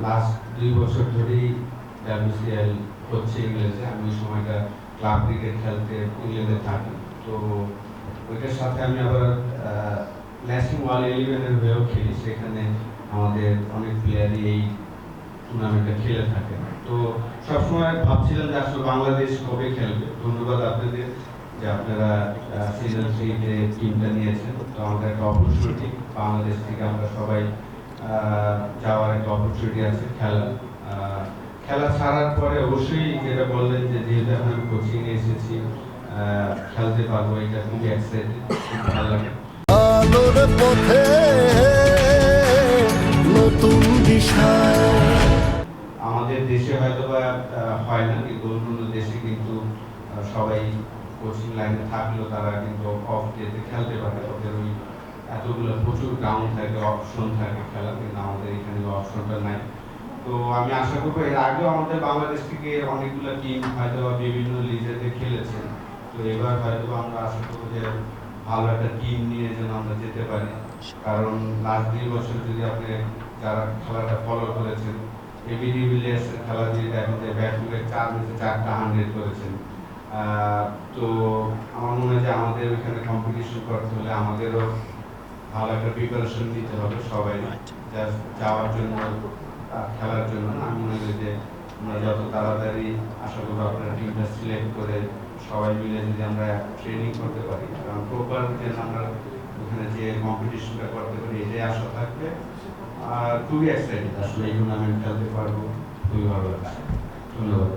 Last 2 বছর ধরেই WCL হচ্ছে ইংল্যান্ডে। আমি ওই সময়টা ক্লাব ক্রিকেট খেলতে ইংল্যান্ডে থাকি। তো ওইটার সাথে আমি আবার ন্যাশনাল ওয়ার্ল্ড 11-এর হয়েও খেলি। সেখানে আমাদের অনেক প্লেয়ারই এই টুর্নামেন্টে খেলে থাকে। তো সবসময় ভাবছিলাম যে আসলে বাংলাদেশ কবে খেলবে। ধন্যবাদ আপনাদের যে আপনারা সিজন 3-তে টিমটা নিয়েছেন। তো আমাদের একটা অপরচুনিটি, বাংলাদেশ থেকে আমরা সবাই যাওয়ার একটা অপরচুনিটি আছে খেলা ছাড়ার পরে অবশ্যই যেটা বললেন যে যেহেতু এখন আমি কোচিংয়ে এসেছি খেলতে পারবো, এটা খুবই এক্সাইটেড, খুব ভালো লাগে। আলোর পথে নতুন দিশা আমাদের দেশে হয়তো বা হয় না, কিন্তু অন্যান্য দেশে কিন্তু সবাই কোচিং লাইনে থাকলেও তারা কিন্তু অফ ডেতে খেলতে পারে। ওদের ওই এতগুলো প্রচুর গ্রাউন্ড থাকে, অপশন থাকে খেলা, কিন্তু আমাদের এখানে অপশনটা নাই। তো আমি আশা করবো এর আগেও আমাদের বাংলাদেশ থেকে অনেকগুলো টিম হয়তো বা বিভিন্ন লিজেতে খেলেছে। তো এবার হয়তো আমরা আশা করবো যে ভালো একটা টিম নিয়ে যেন আমরা যেতে পারি। কারণ লাস্ট 2 বছর যদি আপনি যারা খেলাটা ফলো করেছেন, এবি ডিভিলিয়ার্সের খেলা দিয়ে দেখেন যে ব্যাটসম্যানের 4 ম্যাচে 4টা 100 করেছেন। তো আমার মনে হয় যে আমাদের ওইখানে কম্পিটিশন করতে হলে আমাদেরও ভালো একটা প্রিপারেশন নিতে হবে সবাই, জাস্ট যাওয়ার জন্য খেলার জন্য না। আমি মনে করি যে আমরা যত তাড়াতাড়ি আশা করবো আপনারা টিমটা সিলেক্ট করে সবাই মিলে যদি আমরা ট্রেনিং করতে পারি, কারণ প্রপার যেন আমরা ওখানে যে কম্পিটিশনটা করতে পারি, এটাই আশা থাকবে। আর খুবই এক্সাইটেড আসলে এই টুর্নামেন্ট খেলতে পারবো, খুবই ভালো লাগছে। ধন্যবাদ।